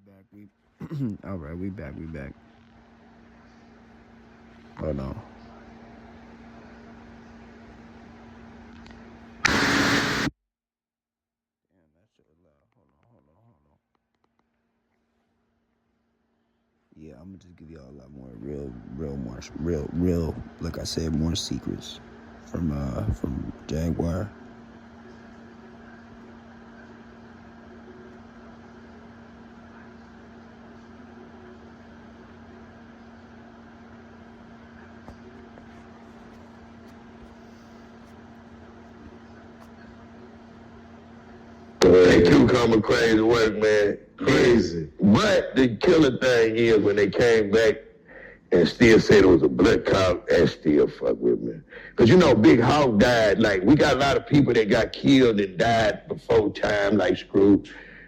back. All right, we back. Hold on. Damn, that shit was loud. Hold on. Yeah, I'm gonna just give y'all a lot more real, like I said, more secrets from Jaguar. They too coming crazy work, man. Crazy. But the killer thing is when they came back and still said it was a blood cop, that still fuck with me. Because you know, Big Hawk died. Like, we got a lot of people that got killed and died before time, like Screw.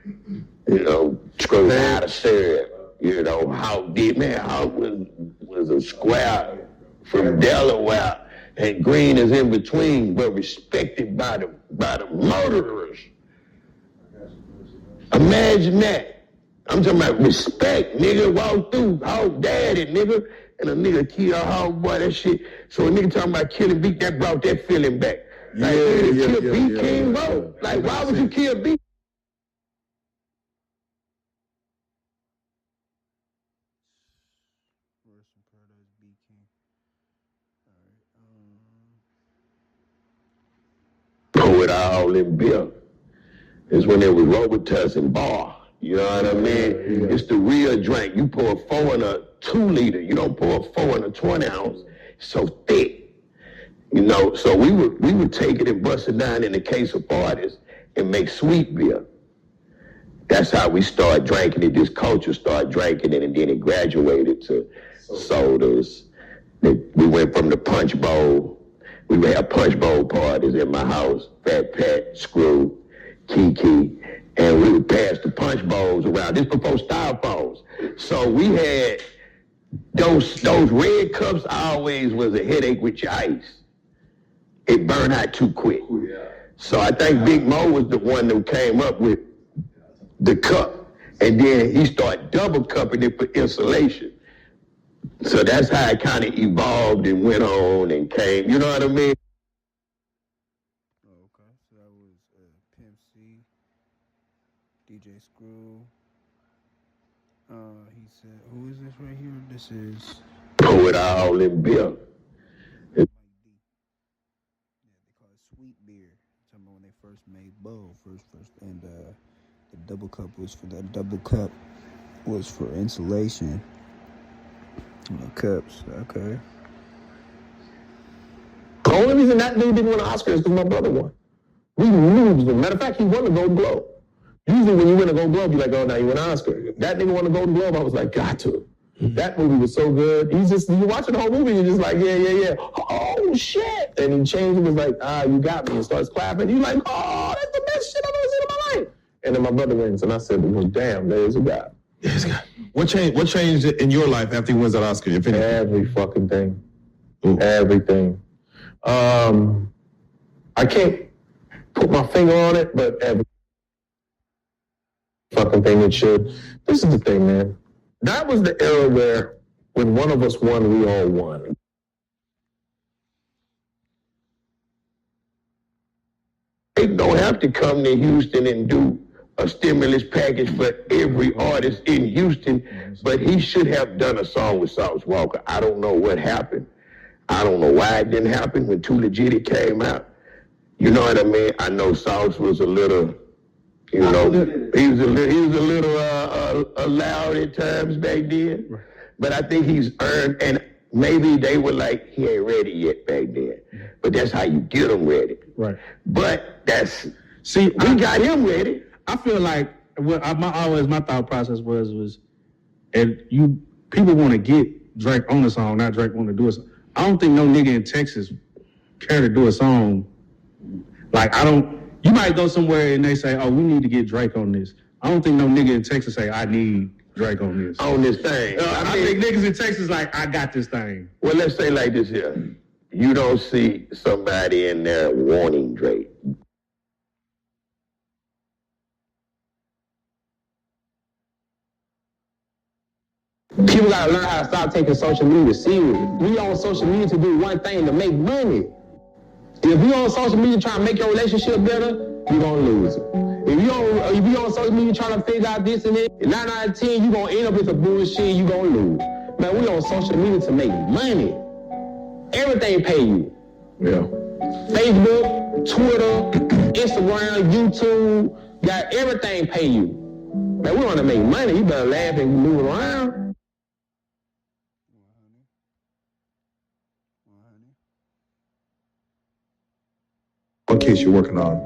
You know, Screw out of syrup. You know, Hawk did. Man, Hawk was a square from Delaware, and Green is in between, but respected by the murderers. Imagine that. I'm talking about respect, nigga. Walk through, Hawk daddy, nigga. And a nigga kill a Hawk boy, that shit. So a nigga talking about killing B, that brought that feeling back. Like, kill B King, bro. Like, why would you kill B? Rest in paradise, B King. All right. Pour it all in beer. It's when there was Robitussin and bar. You know what I mean? Yeah. It's the real drink. You pour 4 in a 2 liter. You don't pour 4 in a 20 ounce. It's so thick. You know, so we would take it and bust it down in a case of parties and make sweet beer. That's how we started drinking it. This culture started drinking it, and then it graduated to sodas. We went from the punch bowl. We would have punch bowl parties in my house. Fat Pat, Screw, Kiki, and we would pass the punch bowls around. This before styrofoams. So we had those red cups always was a headache with your ice. It burned out too quick. So I think Big Mo was the one that came up with the cup, and then he started double cupping it for insulation. So that's how it kind of evolved and went on and came, you know what I mean? Okay, so that was Pimp C, DJ Screw. He said, who is this right here? This is... Pour it all in beer. Yeah, they call it sweet beer. Talking about when they first made Bo, first, and the double cup was for insulation. The cups, okay. The only reason that dude didn't win an Oscar is because my brother won. We lose them. Matter of fact, he won the Golden Globe. Usually when you win a Golden Globe, you're like, oh, now you win an Oscar. That nigga won a Golden Globe, I was like, got to. That movie was so good. You're watching the whole movie, you're just like, yeah. Oh, shit. And he changed and was like, you got me. And starts clapping. You're like, oh, that's the best shit I've ever seen in my life. And then my brother wins, and I said, well, damn, there's a guy. Yes, God. What changed in your life after he wins that Oscar? Every fucking thing. Ooh. Everything. I can't put my finger on it, but every fucking thing it should. This is the thing, man. That was the era where when one of us won, we all won. They don't have to come to Houston and do a stimulus package for every artist in Houston, but he should have done a song with Sauce Walker. I don't know what happened. I don't know why it didn't happen when Too Legit it came out. You know what I mean? I know Sauce was a little, he was a little loud at times back then, but I think he's earned, and maybe they were like, he ain't ready yet back then, but that's how you get him ready. Right. But we got him ready. I feel like my thought process was, and people want to get Drake on the song, not Drake want to do it. I don't think no nigga in Texas care to do a song. Like you might go somewhere and they say, oh, we need to get Drake on this. I don't think no nigga in Texas say, I need Drake on this. On this thing. I think niggas in Texas like, I got this thing. Well, let's say like this here. You don't see somebody in there wanting Drake. People gotta learn how to stop taking social media serious. We on social media to do one thing, to make money. If you on social media trying to make your relationship better, you're gonna lose it. If you on social media trying to figure out this and that, 9 out of 10, you gonna end up with some bullshit, you gonna lose. Man, we on social media to make money. Everything pay you. Yeah. Facebook, Twitter, Instagram, YouTube, got everything pay you. Man, we want to make money. You better laugh and move around. One case you're working on,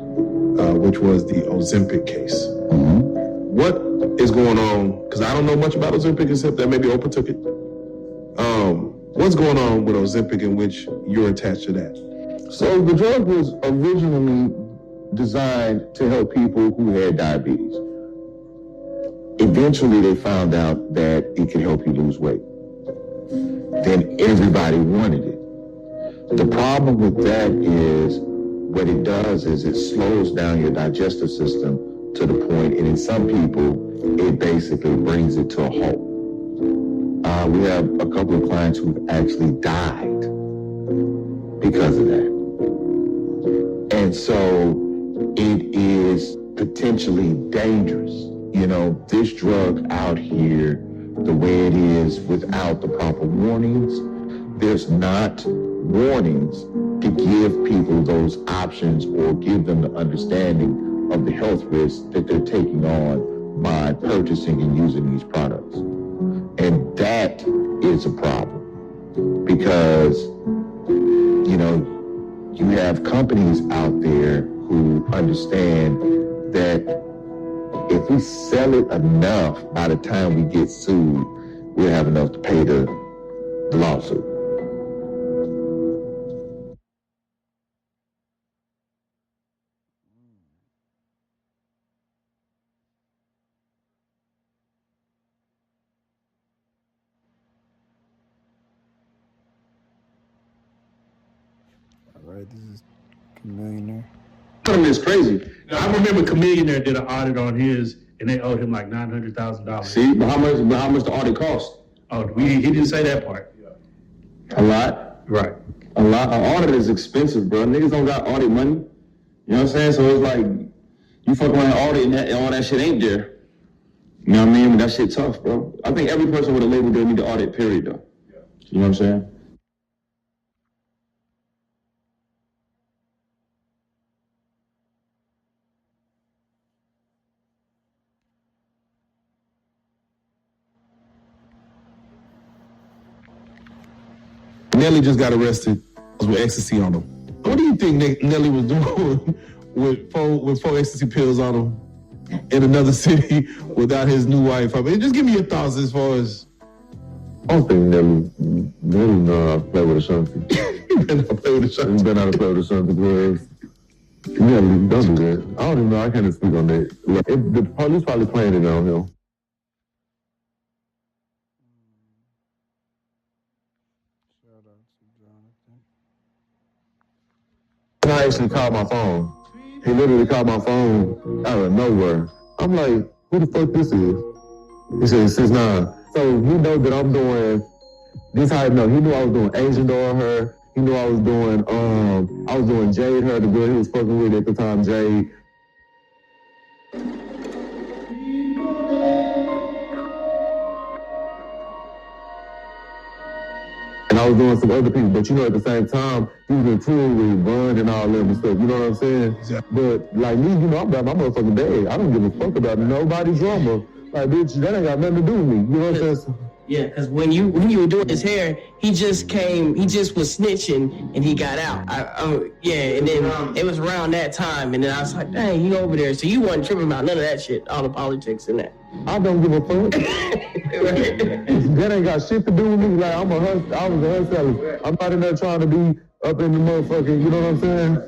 which was the Ozempic case. Mm-hmm. What is going on? Because I don't know much about Ozempic except that maybe Oprah took it. What's going on with Ozempic in which you're attached to that? So the drug was originally designed to help people who had diabetes. Eventually they found out that it could help you lose weight. Then everybody wanted it. The problem with that is what it does is it slows down your digestive system to the point, and in some people, it basically brings it to a halt. We have a couple of clients who've actually died because of that. And so it is potentially dangerous. You know, this drug out here, the way it is without the proper warnings, there's not warnings to give people those options or give them the understanding of the health risks that they're taking on by purchasing and using these products. And that is a problem because, you know, you have companies out there who understand that if we sell it enough, by the time we get sued, we'll have enough to pay the lawsuit. All right, this is Chamillionaire. It's crazy. I remember Chamillionaire did an audit on his, and they owed him like $900,000. See, but how much the audit cost? Oh, he didn't say that part. A lot. Right. A lot. An audit is expensive, bro. Niggas don't got audit money. You know what I'm saying? So it's like, you fuck around and audit and all that shit ain't there. You know what I mean? That shit tough, bro. I think every person with a label deal need to audit, period, though. You know what I'm saying? Nelly just got arrested with ecstasy on him. What do you think Nelly was doing with four ecstasy pills on him in another city without his new wife? I mean, just give me your thoughts as far as. I don't think Nelly know how to play with a something. He better not play with the shot. He better not play with a something because Nelly don't do that. I don't even know. I can't speak on that. Like, the police probably playing it on him. I actually called my phone. He literally called my phone out of nowhere. I'm like, who the fuck this is? He said, 6'9". So he knows that I'm doing, this how I know. He knew I was doing Asian Doll her. He knew I was doing Jade her, the girl he was fucking with at the time, Jade. And I was doing some other people, but you know, at the same time, he was in tour with Bun and all them and stuff, you know what I'm saying? Exactly. But like me, you know, I'm about my motherfucking bag. I don't give a fuck about nobody's drama. Like, bitch, that ain't got nothing to do with me, you know what I'm saying? Yeah, because when you were doing his hair, he just was snitching and he got out. And then it was around that time, and then I was like, dang, he over there. So you wasn't tripping about none of that shit, all the politics and that. I don't give a fuck. That ain't got shit to do with me. Like, I was a hustler. I'm not in there trying to be up in the motherfucking, you know what I'm saying?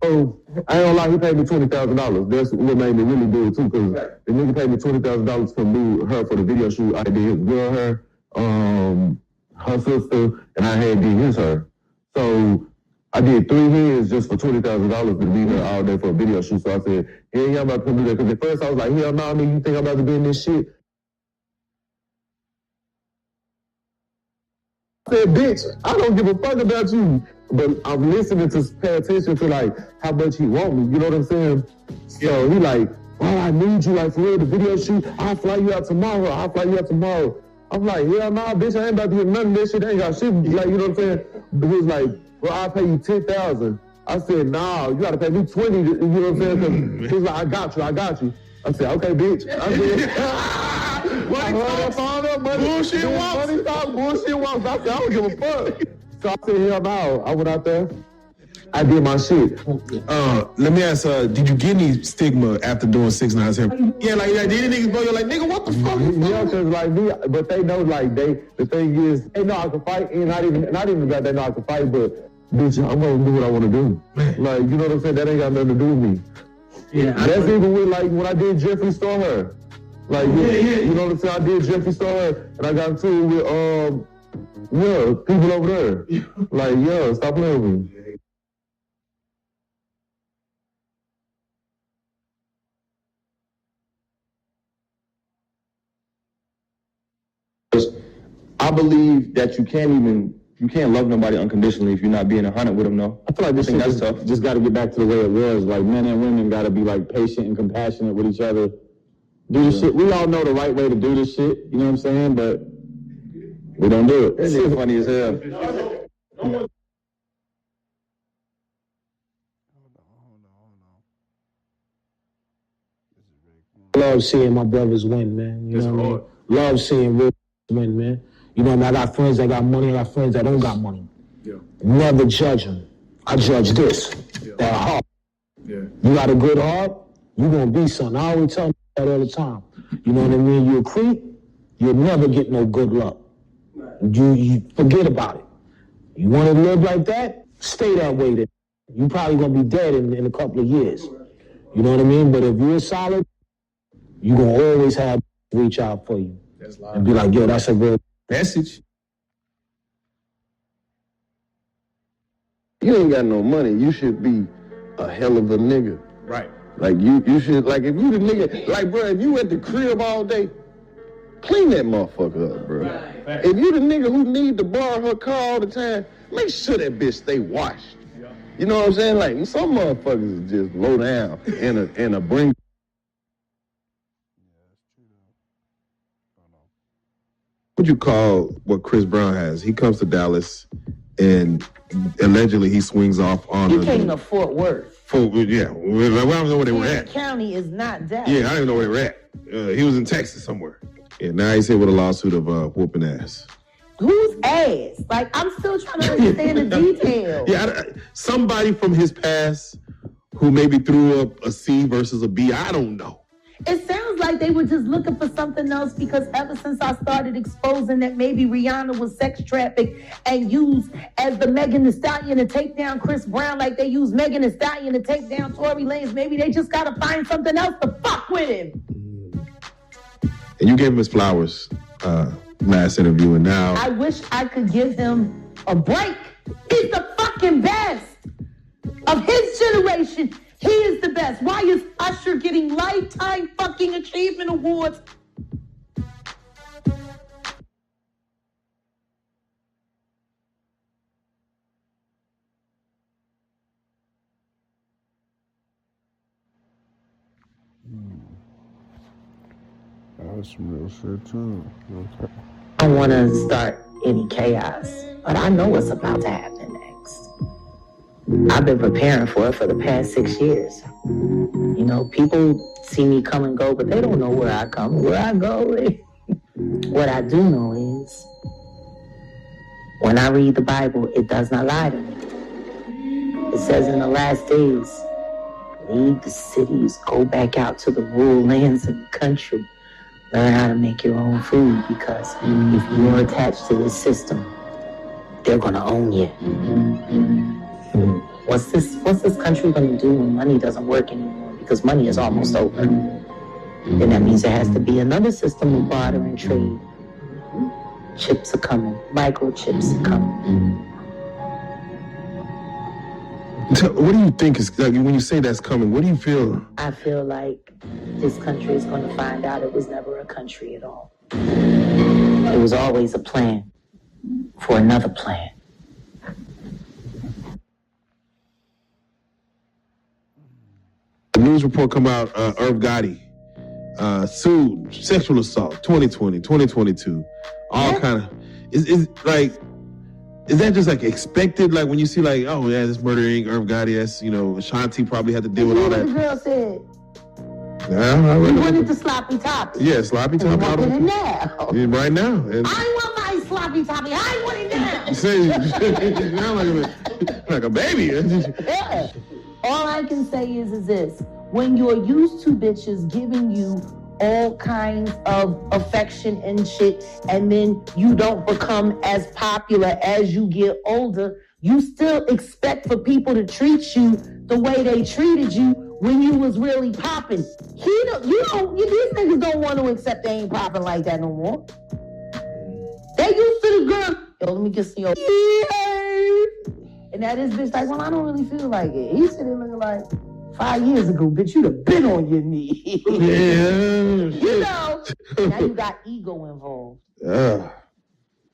So, I ain't gonna lie, he paid me $20,000. That's what made me really do it too, because the nigga paid me $20,000 to do her for the video shoot. I did his girl hair, her sister, and I had did his hair. So, I did 3 heads just for $20,000 to be there all day for a video shoot. So I said, yeah, I'm about to do that. Because at first I was like, hell no, nigga, you think I'm about to be in this shit? I said, bitch, I don't give a fuck about you. But I'm listening to pay attention to like how much he want me. You know what I'm saying? So he like, oh, I need you, like for real, the video shoot. I'll fly you out tomorrow. I'm like, hell nah, bitch, I ain't about to get none of this shit. I ain't got shit. Like, you know what I'm saying? But he was like, well, I'll pay you 10,000. I said, nah, you gotta pay me 20. You know what I'm saying? Cause he was like, I got you. I said, okay, bitch. I said, bullshit walks. I said, I don't give a fuck. So I said, hell no. I went out there. I did my shit. Let me ask, did you get any stigma after doing 6 9 7? Yeah, like did any niggas blow you like, nigga, what the fuck? Yeah, cause like me, but they know like the thing is, they know I can fight, and not even that they know I can fight, but bitch, I'm gonna do what I wanna do. Like, you know what I'm saying? That ain't got nothing to do with me. Yeah, that's even with like when I did Jeffree Star her. Like, you know what I'm saying? I did Jeffree Star her, and I got into it with people over there. Like, yeah, stop playing with me. I believe that you can't love nobody unconditionally if you're not being 100 with them, though. I feel like this thing that's tough. Just got to get back to the way it was. Like, men and women got to be like patient and compassionate with each other. Do the shit. We all know the right way to do this shit. You know what I'm saying? But we don't do it. It's funny as hell. Love seeing my brothers win, man. You know what I mean? Love seeing real win, man. You know what I mean? I got friends that got money, I got friends that don't got money. Yeah. Never judge them. I judge this. Yeah. That heart. Yeah. You got a good heart, you gonna be something. I always tell them that all the time. You know what I mean? You a creep, you'll never get no good luck. You forget about it. You wanna live like that? Stay that way then. You probably gonna be dead in a couple of years. You know what I mean? But if you're solid, you gonna always have reach out for you. And be like, yo, that's a real message. You ain't got no money. You should be a hell of a nigga. Right. Like, you should, like, if you the nigga, like, bro, if you at the crib all day, clean that motherfucker up, bro. Right. If you the nigga who need to borrow her car all the time, make sure that bitch stay washed. Yeah. You know what I'm saying? Like, some motherfuckers is just low down in a bring. What you call what Chris Brown has? He comes to Dallas, and allegedly he swings off on. He came to Fort Worth. Yeah, well, I don't know where they were at. County is not Dallas. Yeah, I don't even know where they were at. He was in Texas somewhere. And now he's here with a lawsuit of whooping ass. Whose ass? Like, I'm still trying to understand the details. Yeah, somebody from his past who maybe threw up a C versus a B. I don't know. It sounds like they were just looking for something else because ever since I started exposing that maybe Rihanna was sex trafficked and used as the Megan Thee Stallion to take down Chris Brown like they used Megan Thee Stallion to take down Tory Lanez, maybe they just got to find something else to fuck with him. And you gave him his flowers last interview, and now... I wish I could give him a break. He's the fucking best of his generation. He is the best. Why is Usher getting lifetime fucking achievement awards? That's some real shit too. Okay. I don't want to start any chaos, but I know what's about to happen next. I've been preparing for it for the past 6 years. You know, people see me come and go, but they don't know where I come, where I go. What I do know is, when I read the Bible, it does not lie to me. It says in the last days, leave the cities, go back out to the rural lands and the country. Learn how to make your own food, because if you're attached to this system, they're gonna own you. What's this country gonna do when money doesn't work anymore? Because money is almost over. Then that means there has to be another system of barter and trade. Chips are coming, microchips are coming. What do you think is, like, when you say that's coming, what do you feel? I feel like this country is going to find out it was never a country at all. It was always a plan. for another plan. The news report come out, Irv Gotti sued, sexual assault, 2020, 2022, all kind of, is that just like expected? Like when you see like, oh yeah, this murdering Irv Gotti, that's, you know, Ashanti probably had to deal with all that. The girl said, Yeah, you wanted the sloppy toppy. Yeah, sloppy toppy. I want it now. Yeah, right now. And I want my sloppy toppy. I want it now. you sound like a baby. Yeah. All I can say is this. When you're used to bitches giving you all kinds of affection and shit, and then you don't become as popular as you get older, you still expect for people to treat you the way they treated you when you was really popping. These niggas don't want to accept they ain't popping like that no more. They used to the girl, yo, let me get some, yo. And that is bitch like, well, I don't really feel like it. He sitting looking like, 5 years ago, bitch, you'd have been on your knee. Yeah. You know, now you got ego involved.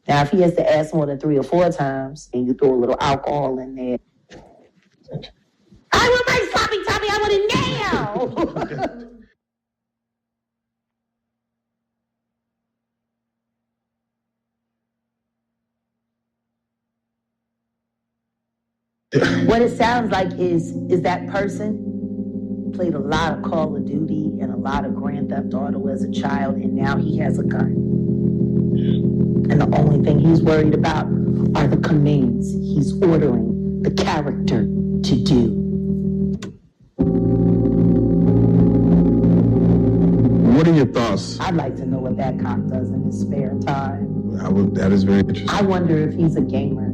Now, if he has to ask more than 3 or 4 times, and you throw a little alcohol in there, I want my sloppy toppy, I want it now. What it sounds like is that person played a lot of Call of Duty and a lot of Grand Theft Auto as a child, and now he has a gun. And the only thing he's worried about are the commands he's ordering the character to do. What are your thoughts? I'd like to know what that cop does in his spare time. That is very interesting. I wonder if he's a gamer.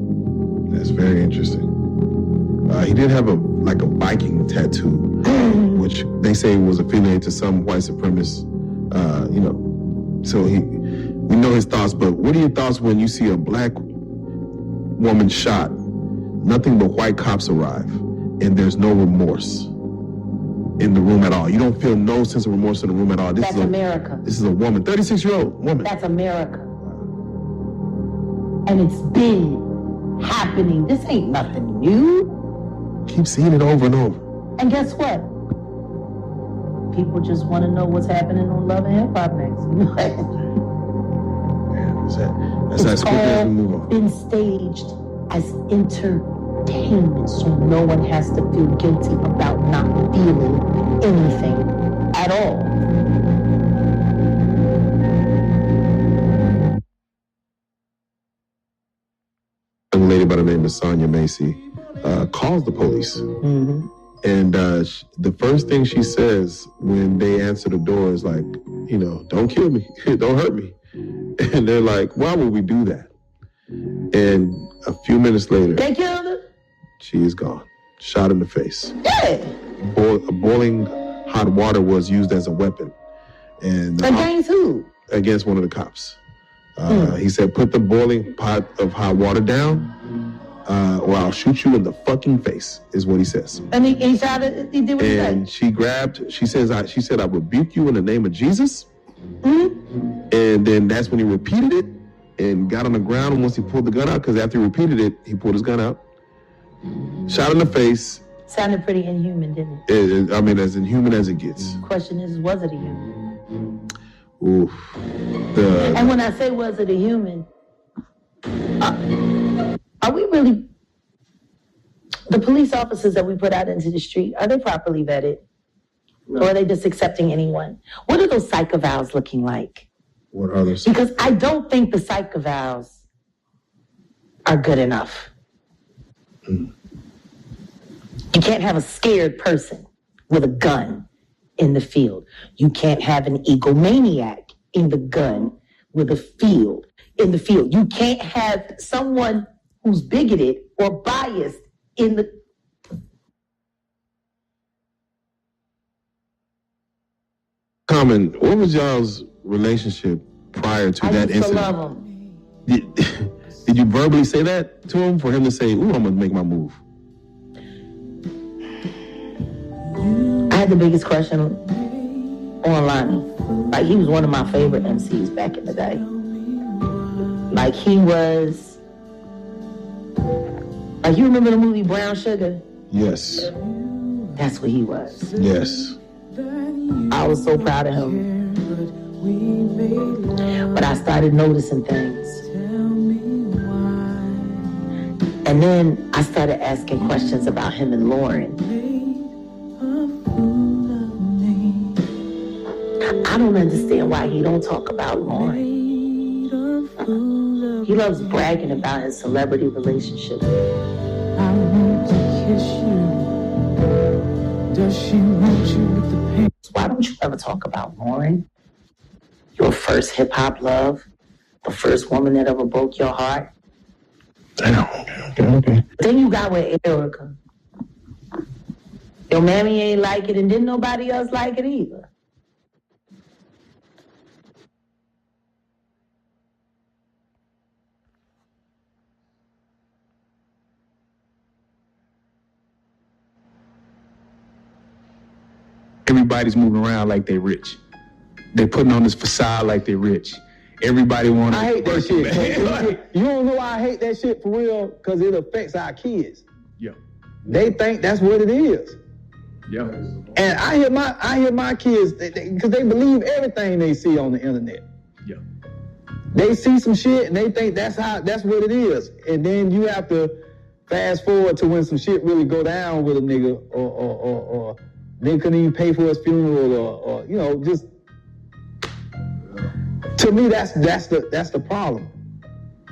That's very interesting. He did have a Viking tattoo, which they say was affiliated to some white supremacist, so we know his thoughts, but what are your thoughts when you see a black woman shot, nothing but white cops arrive, and there's no remorse in the room at all? You don't feel no sense of remorse in the room at all. That's America. This is a woman, 36-year-old woman. That's America. And it's been happening. This ain't nothing new. Keep seeing it over and over. And guess what? People just want to know what's happening on Love and Hip Hop next. That's as quick as we move on. Been staged as entertainment, so no one has to feel guilty about not feeling anything at all. A lady by the name of Sonia Macy calls the police. Mm-hmm. And the first thing she says when they answer the door is like, don't kill me, don't hurt me. And they're like, why would we do that? And a few minutes later, they killed her. She is gone, shot in the face. Yeah. Boiling hot water was used as a weapon. And against who? Against one of the cops. He said, put the boiling pot of hot water down, or I'll shoot you in the fucking face, is what he says. And he shot it, he did what he said. And she said, I rebuke you in the name of Jesus. Mm-hmm. And then that's when he repeated it and got on the ground. And once he pulled the gun out, because after he repeated it, he pulled his gun out, shot in the face. Sounded pretty inhuman, didn't it? I mean, as inhuman as it gets. Question is, was it a human? Oof. And when I say was it a human, are we really, the police officers that we put out into the street, are they properly vetted? No. Or are they just accepting anyone? What are those psych evals looking like? What are those? Because I don't think the psych evals are good enough. You can't have a scared person with a gun in the field. You can't have an egomaniac in the gun with a field in the field. You can't have someone who's bigoted or biased in the. Common, what was y'all's relationship prior to that incident? I used to love him. Did you verbally say that to him for him to say, ooh, I'm gonna make my move? I had the biggest crush on Lonnie. Like, he was one of my favorite MCs back in the day. Like he was, like you remember the movie Brown Sugar? Yes. That's what he was. Yes. I was so proud of him. But I started noticing things. And then I started asking questions about him and Lauren. I don't understand why he don't talk about Lauren. He loves bragging about his celebrity relationship. I want to kiss you. Does she want you with the pain? Why don't you ever talk about Lauren? Your first hip hop love, the first woman that ever broke your heart. Okay. Then you got with Erica. Your mammy ain't like it, and didn't nobody else like it either. Everybody's moving around like they rich. They're putting on this facade like they rich. Everybody want to. I hate that shit. You don't know why I hate that shit for real? Because it affects our kids. Yeah. They think that's what it is. Yeah. And I hear my kids, because they believe everything they see on the internet. Yeah. They see some shit and they think that's what it is. And then you have to fast forward to when some shit really go down with a nigga, or they couldn't even pay for his funeral, or you know, just. To me, that's the problem.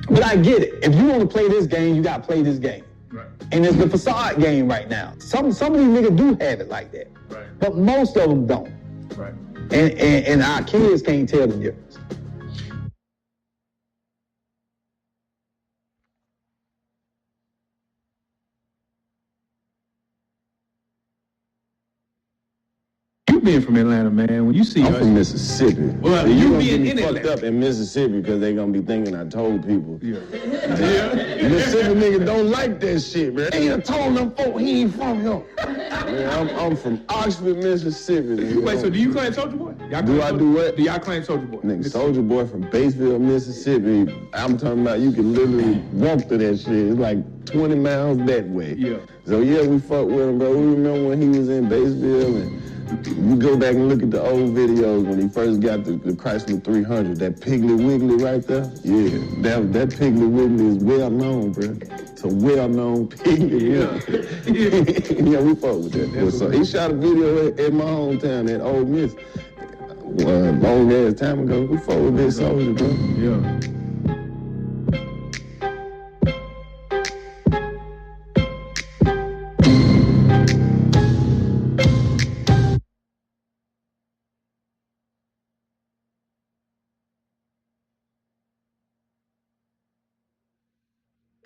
But I get it. If you want to play this game, you got to play this game. Right. And it's the facade game right now. Some of these niggas do have it like that. Right. But most of them don't. Right. And our kids can't tell the difference. Being from Atlanta, man, when you see I'm from Mississippi. Well, you you gonna being get in fucked Atlanta up in Mississippi because they gonna be thinking I told people. Yeah. Mississippi niggas don't like that shit, man. They ain't told them folk he ain't from here. Man, I'm from Oxford, Mississippi. Wait, so do you claim Soulja Boy? Do I do what? Do y'all claim Soulja Boy? Nigga, Soulja Boy from Batesville, Mississippi. I'm talking about you can literally walk to that shit. It's like 20 miles that way. Yeah. So yeah, we fuck with him, bro. We remember when he was in Batesville, and you go back and look at the old videos when he first got the Chrysler 300, that Piggly Wiggly right there. Yeah, that Piggly Wiggly is well known, bro. It's a well known Piggly Wiggly. Yeah, we fuck with that. So he shot a video at my hometown at Ole Miss. Long ass time ago. We fuck with that Soulja, bro. Yeah.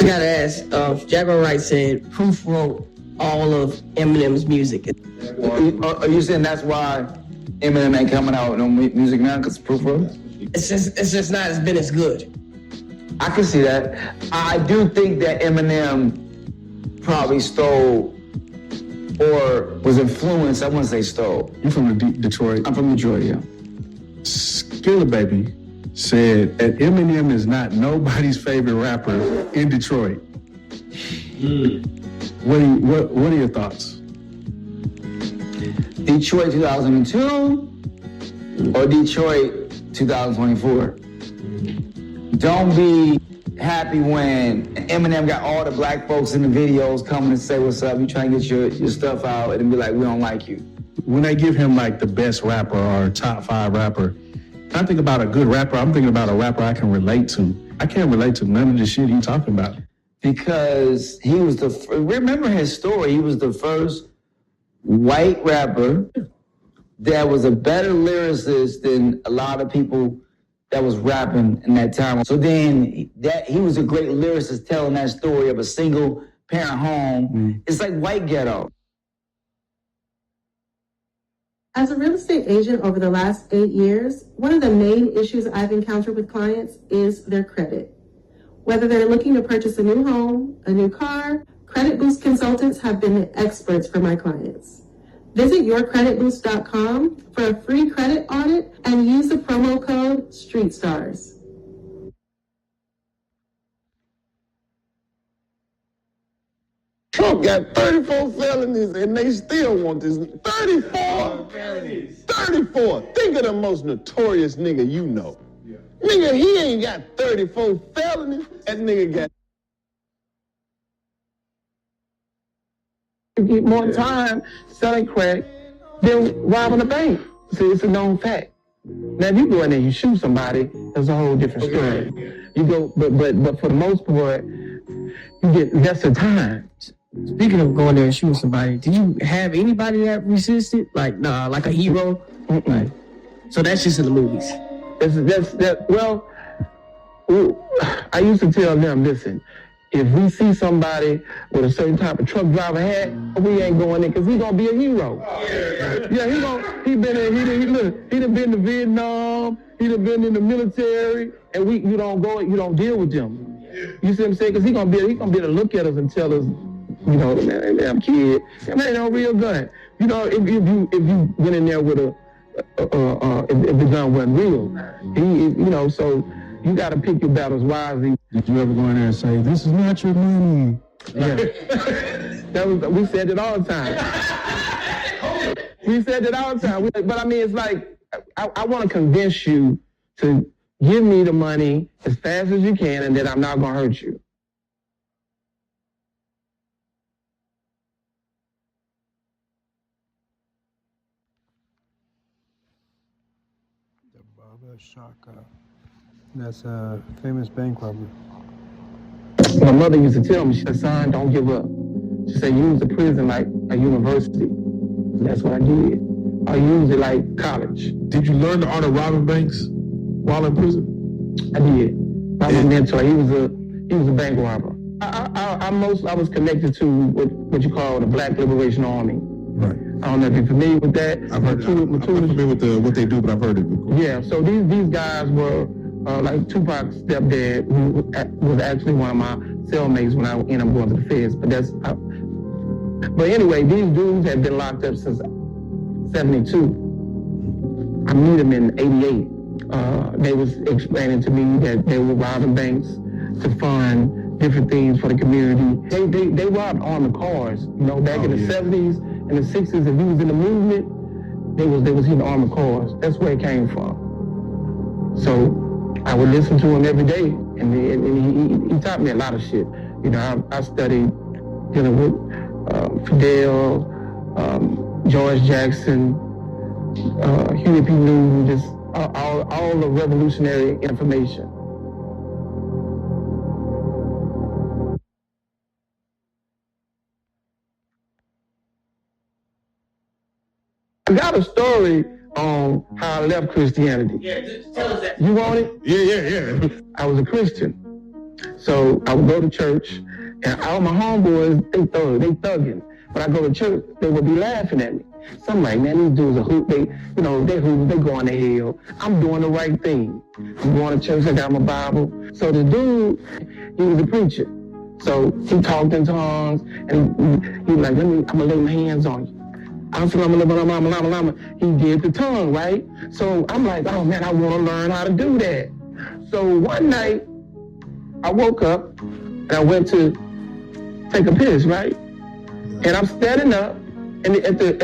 I gotta ask, Jaguar Wright said Proof wrote all of Eminem's music. Are you saying that's why Eminem ain't coming out with no music now because Proof wrote it? It's just not as been as good. I can see that. I do think that Eminem probably stole or was influenced. I wouldn't say stole. You from Detroit? I'm from Detroit, yeah. Skilla Baby said that Eminem is not nobody's favorite rapper in Detroit. What are your thoughts? Detroit 2002 or Detroit 2024? Don't be happy when Eminem got all the black folks in the videos coming and say what's up. You trying to get your stuff out and be like, we don't like you. When they give him like the best rapper or top 5 rapper, I think about a good rapper. I'm thinking about a rapper I can relate to. I can't relate to none of the shit he's talking about. Because he was remember his story, he was the first white rapper that was a better lyricist than a lot of people that was rapping in that time. So then he was a great lyricist telling that story of a single parent home. It's like white ghetto. As a real estate agent over the last 8 years, one of the main issues I've encountered with clients is their credit. Whether they're looking to purchase a new home, a new car, Credit Boost consultants have been the experts for my clients. Visit yourcreditboost.com for a free credit audit and use the promo code STREETSTARS. Trump got 34 felonies and they still want this. 34? 34. Think of the most notorious nigga you know. Yeah. Nigga, he ain't got 34 felonies. That nigga got. You get more time selling crack than robbing a bank. See, it's a known fact. Now, if you go in there and you shoot somebody, that's a whole different story. You go, but for the most part, you get lesser time. Speaking of going there and shooting somebody, did you have anybody that resisted? Like a hero? Like, so that's just in the movies. Well, I used to tell them, listen, if we see somebody with a certain type of truck driver hat, we ain't going in because he gonna be a hero. Yeah, he done been to Vietnam, he done been in the military, and you don't deal with them. You see what I'm saying? Because he gonna be able to look at us and tell us, you know, man, kid, that ain't no real gun. You know, if you went in there with if the gun wasn't real, so you got to pick your battles wisely. Did you ever go in there and say, "This is not your money"? Yeah, we said it all the time. We said it all the time. But I mean, it's like I want to convince you to give me the money as fast as you can, and then I'm not gonna hurt you. Shaka. That's a famous bank robbery. My mother used to tell me, she said, son, don't give up. She said, use the prison like a university. That's what I did. I used it like college. Did you learn the art of robbing banks while in prison? I did. My mentor, he was a bank robber. I was connected to what you call the Black Liberation Army. Right. I don't know if you're familiar with that. I'm not familiar with what they do, but I've heard it before. Yeah, so these guys were like Tupac's stepdad, who was actually one of my cellmates when I ended up going to the feds. But anyway, these dudes had been locked up since 72. I meet them in 88. They was explaining to me that they were robbing banks to fund different things for the community. They robbed armored cars, you know, back in the 70s. In the 60s, if you was in the movement, they was hitting armored cars. That's where it came from. So I would listen to him every day, and he taught me a lot of shit. You know, I studied dealing with Fidel, George Jackson, Huey P. Newton, just all the revolutionary information. I got a story on how I left Christianity. Yeah, just tell us that. You want it? Yeah. I was a Christian. So I would go to church, and all my homeboys, they thugging. When I go to church, they would be laughing at me. So I'm like, man, these dudes are hoop. They going to hell. I'm doing the right thing. I'm going to church, I got my Bible. So the dude, he was a preacher. So he talked in tongues, and he was like, I'm going to lay my hands on you. He did the tongue, right? So I'm like, oh man, I want to learn how to do that. So one night, I woke up and I went to take a piss, right? And I'm standing up at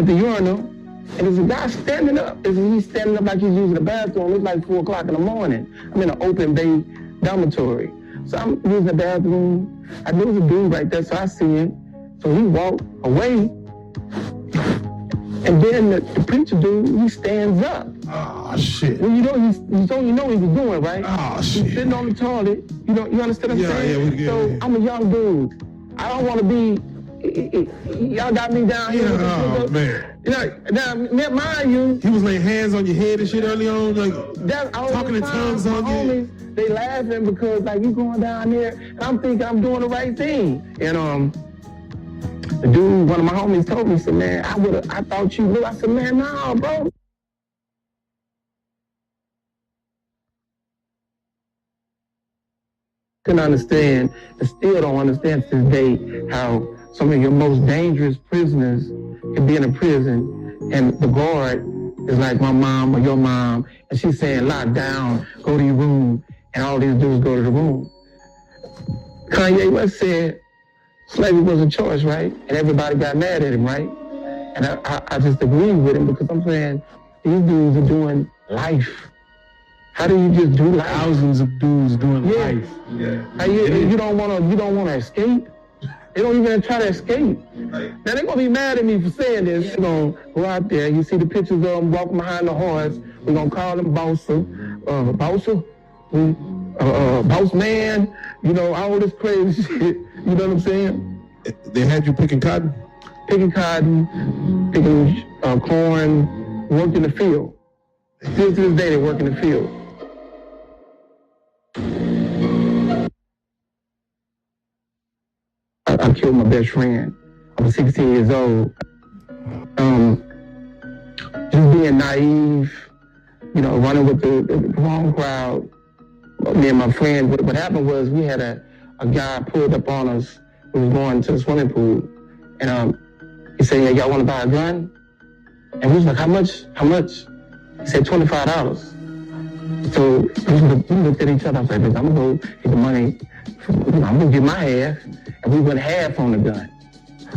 the urinal, and there's a guy standing up. He's standing up like he's using the bathroom. It's like 4 o'clock in the morning. I'm in an open bay dormitory. So I'm using the bathroom. I knew there was a dude right there, so I see him. So he walked away. And then the preacher dude, he stands up. Oh, shit. Well, you know he was doing, right? Oh, shit. He's sitting on the toilet. You understand what I'm saying? Yeah. I'm a young dude. I don't want to be, y'all got me down here. Oh, man. Now, mind you. He was laying hands on your head and shit early on, like talking in tongues on you. Homies, they laughing because, like, you going down there, and I'm thinking I'm doing the right thing. And, the dude, one of my homies told me, he said, man, I thought you knew. I said, man, nah, bro. Couldn't understand, and still don't understand to this day, how some of your most dangerous prisoners can be in a prison, and the guard is like my mom or your mom, and she's saying, lock down, go to your room, and all these dudes go to the room. Kanye West said, slavery was a choice, right? And everybody got mad at him, right? And I just agree with him because I'm saying these dudes are doing life. How do you just do life? Thousands of dudes doing life. Yeah. You don't want to escape. They don't even try to escape. Now they're gonna be mad at me for saying this. They're gonna go out there. You see the pictures of them walking behind the horse. We're gonna call them Bossa, Boss Man. You know, all this crazy shit. You know what I'm saying? They had you picking cotton? Picking cotton, picking corn, worked in the field. Still to this day, they work in the field. I killed my best friend. I was 16 years old. Just being naive, you know, running with the wrong crowd. Me and my friend, what happened was we had a guy pulled up on us who was going to the swimming pool. And he said, yeah, y'all want to buy a gun? And we was like, how much? How much? He said, $25. So we looked at each other. I was like, I'm going to go get the money. I'm going to get my half. And we went half on the gun.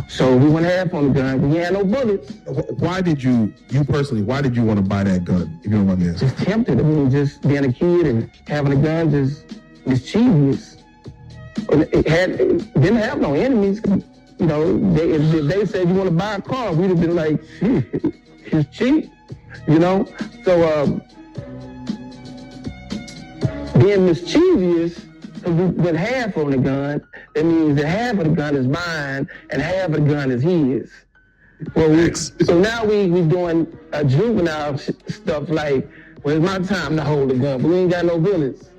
So we went half on the gun. We had no bullets. Why did you personally, why did you want to buy that gun, if you don't mind me asking? Just tempted. I mean, just being a kid and having a gun, just mischievous. It didn't have no enemies. You know, if they said you want to buy a car, we'd have been like, shit, it's cheap. You know? So being mischievous, because we went half on the gun, that means that half of the gun is mine and half of the gun is his. Well, so now we doing juvenile stuff like, well, it's my time to hold the gun, but we ain't got no bullets.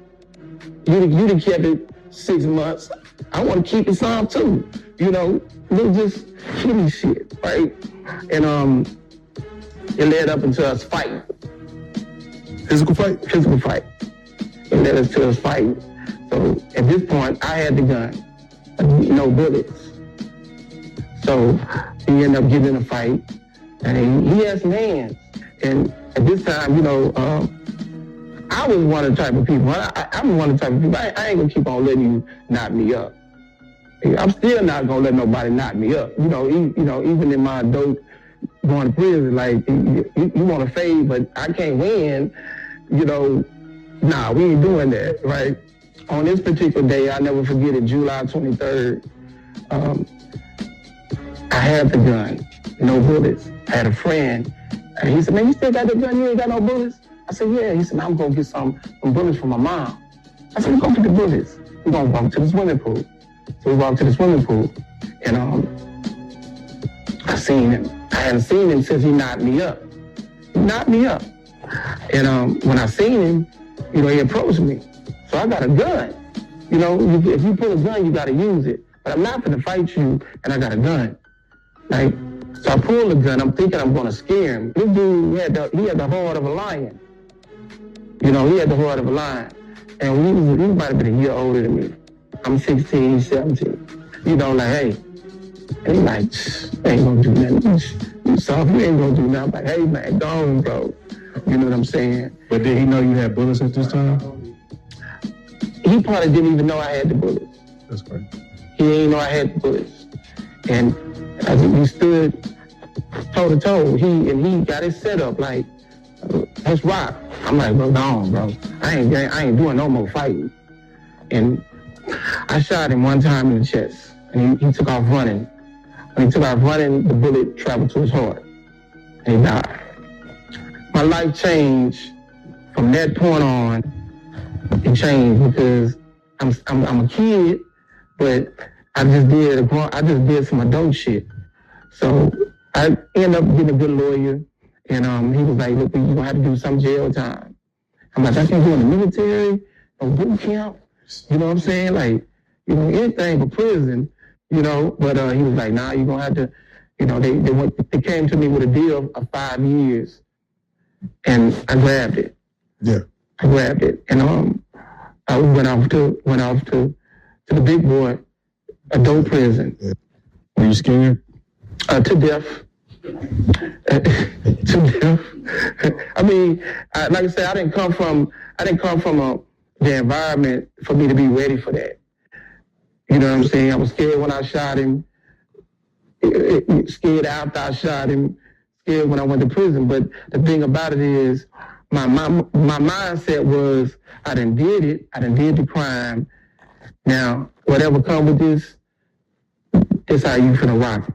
You done kept it 6 months. I want to keep it some too. You know, little just kitty shit, right? And it led up into us fighting. Physical fight? Physical fight. It led us to us fighting. So at this point, I had the gun, no bullets. So he ended up getting in a fight, and he had some hands. And at this time, you know, I was one of the type of people. I'm one of the type of people. I ain't gonna keep on letting you knock me up. I'm still not gonna let nobody knock me up. You know, even in my adult going to prison, like you want to fade, but I can't win. You know, nah, we ain't doing that, right? On this particular day, I'll never forget it, July 23rd, I had the gun, no bullets. I had a friend, and he said, man, you still got the gun, you ain't got no bullets? I said, yeah. He said, man, I'm gonna get some bullets from my mom. I said, we're gonna get the bullets. We're gonna walk to the swimming pool. So we walked to the swimming pool, and I seen him. I hadn't seen him since he knocked me up. He knocked me up. And when I seen him, you know, he approached me. So I got a gun. You know, if you pull a gun, you got to use it. But I'm not going to fight you, and I got a gun. Like, so I pulled the gun. I'm thinking I'm going to scare him. This dude, he had the heart of a lion. You know, he had the heart of a lion. And he might have been a year older than me. I'm 16, he's 17. You know, like, hey. And he's like, I ain't going to do nothing. You soft, you ain't going to do nothing. I'm like, hey, man, go on, bro. You know what I'm saying? But did he know you had bullets at this time? He probably didn't even know I had the bullets. That's great. He didn't know I had the bullets. And as we stood toe to toe, he got his set up like, let's rock. I'm like, bro, go on, bro. I ain't doing no more fighting. And I shot him one time in the chest, and he took off running. When he took off running, the bullet traveled to his heart, and he died. My life changed from that point on. It changed because I'm a kid, but I just did some adult shit. So I ended up getting a good lawyer, and he was like, look, you're gonna have to do some jail time. I'm like, I can't go in the military, no boot camp. You know what I'm saying? Like, you know, anything but prison, you know. But he was like, nah, you're gonna have to, you know, they came to me with a deal of 5 years, and I grabbed it. Yeah. I grabbed it, and I went off to the big boy adult prison. Yeah. Were you scared? To death. To death. I mean, like I said, I didn't come from the environment for me to be ready for that. You know what I'm saying? I was scared when I shot him, scared after I shot him, scared when I went to prison. But the thing about it is, my mindset was, I done did it. I done did the crime. Now, whatever come with this how you finna rock it.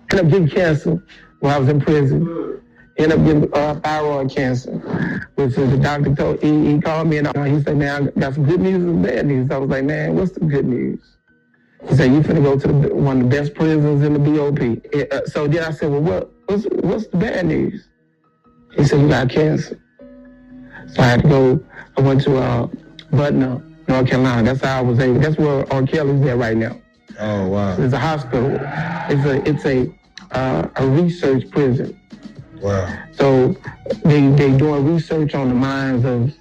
Ended up getting cancer while I was in prison. Ended up getting thyroid cancer, which the doctor told, he called me and he said, man, I got some good news and some bad news. I was like, man, what's the good news? He said, you finna go to one of the best prisons in the BOP. So then I said, well, what's the bad news? He said, you got cancer. So I had to go, I went to Butner, North Carolina. That's how I was able, that's where R. Kelly's at right now. Oh, wow. It's a hospital. It's a research prison. Wow. So they doing research on the minds of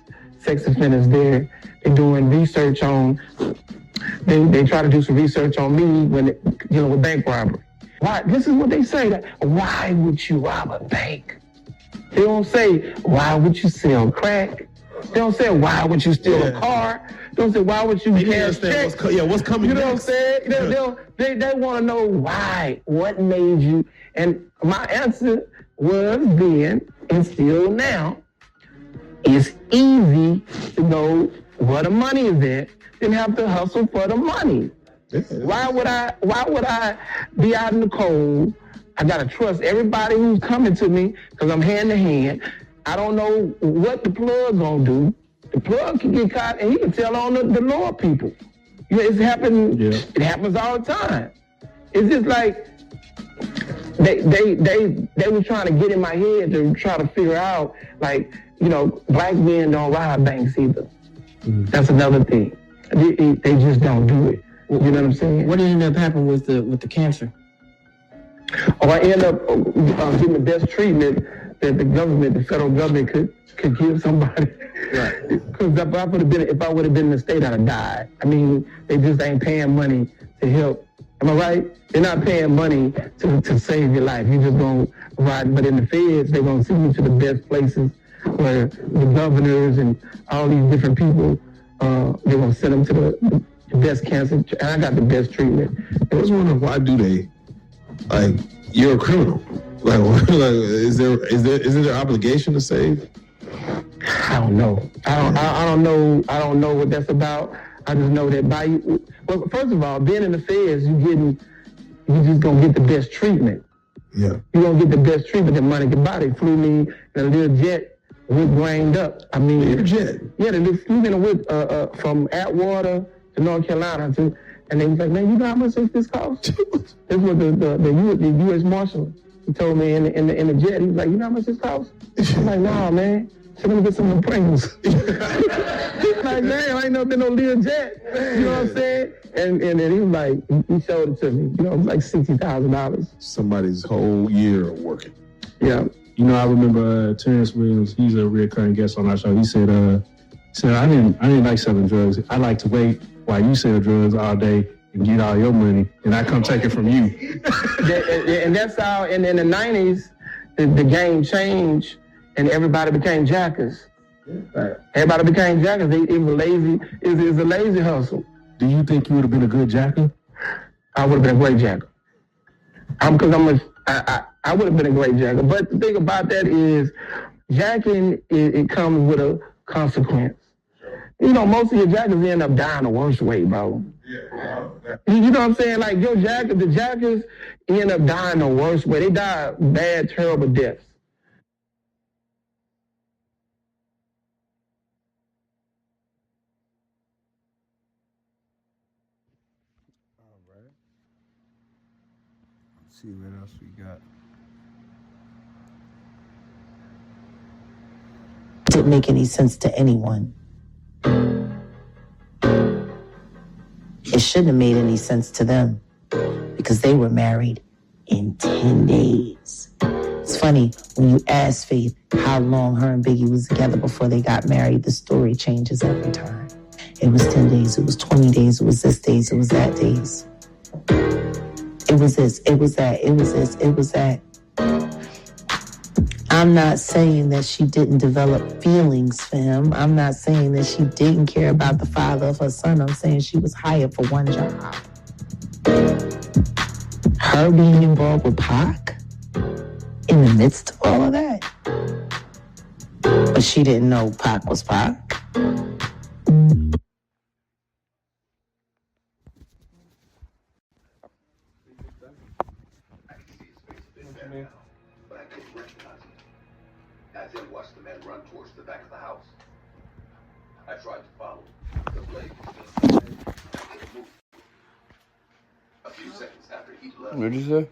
sex offenders there. They're doing research on, they try to do some research on me when dealing with bank robbery. Why? This is what they say, that why would you rob a bank? They don't say, why would you sell crack? They don't say, why would you steal a car? They don't say, why would you cash checks? What's coming You know next? what I'm saying? They want to know why, what made you, and my answer was then, and still now, it's easy to know where the money is at, than have to hustle for the money. Yeah. Why would I be out in the cold? I gotta trust everybody who's coming to me, because I'm hand to hand. I don't know what the plug gonna do. The plug can get caught and he can tell on the lower people. You know, it's happened. Yeah. It happens all the time. It's just like they were trying to get in my head to try to figure out, like, you know, black men don't rob banks either. That's another thing. They just don't do it. You know what I'm saying? What ended up happening with the cancer? Oh, I ended up getting the best treatment that the federal government could give somebody. Right. Because if I would have been in the state, I'd have died. I mean, they just ain't paying money to help. Am I right? They're not paying money to save your life. You just gonna ride. But in the feds, they're gonna send you to the best places where the governors and all these different people, they're gonna send them to the best cancer. And I got the best treatment. I was wondering, why do they? Like, you're a criminal. Like isn't there obligation to save? I don't know. I don't know what that's about. I just know that well, first of all, being in the feds, you just gonna get the best treatment. Yeah. You gonna get the best treatment that money can buy. They flew me in a little jet, with grained up. I mean, your jet. Yeah, they flew me in a whip from Atwater to North Carolina and they was like, man, you know how much this cost? This was the U.S. Marshal. He told me in the jet, he was like, you know how much this costs? I'm like, nah, man. So let me get some of the Pringles. He's like, man, I ain't never been no little jet. You know what I'm saying? And then he was like, he showed it to me. You know, it was like $60,000. Somebody's whole year of working. Yeah. You know, I remember Terrence Williams. He's a recurring guest on our show. He said, I didn't like selling drugs. I like to wait while you sell drugs all day and get all your money, and I come take it from you. And that's how. And in the 90s, the game changed. And everybody became jackers. Right. Everybody became jackers. It was lazy. It's a lazy hustle. Do you think you would have been a good jacker? I would have been a great jacker. I would have been a great jacker. But the thing about that is, jacking it comes with a consequence. You know, most of your jackers end up dying the worst way, bro. Yeah. You know what I'm saying? Like the jackers end up dying the worst way. They die bad, terrible deaths. See what else we got. Didn't make any sense to anyone. It shouldn't have made any sense to them because they were married in 10 days. It's funny, when you ask Faith how long her and Biggie was together before they got married, the story changes every time. It was 10 days, it was 20 days, it was this days, it was that days. It was this, it was that, it was this, it was that. I'm not saying that she didn't develop feelings for him. I'm not saying that she didn't care about the father of her son. I'm saying she was hired for one job. Her being involved with Pac in the midst of all of that. But she didn't know Pac was Pac. But I couldn't recognize him. I then watched the man run towards the back of the house. I tried to follow. The blade was still moved. A few seconds after he left. What'd you say?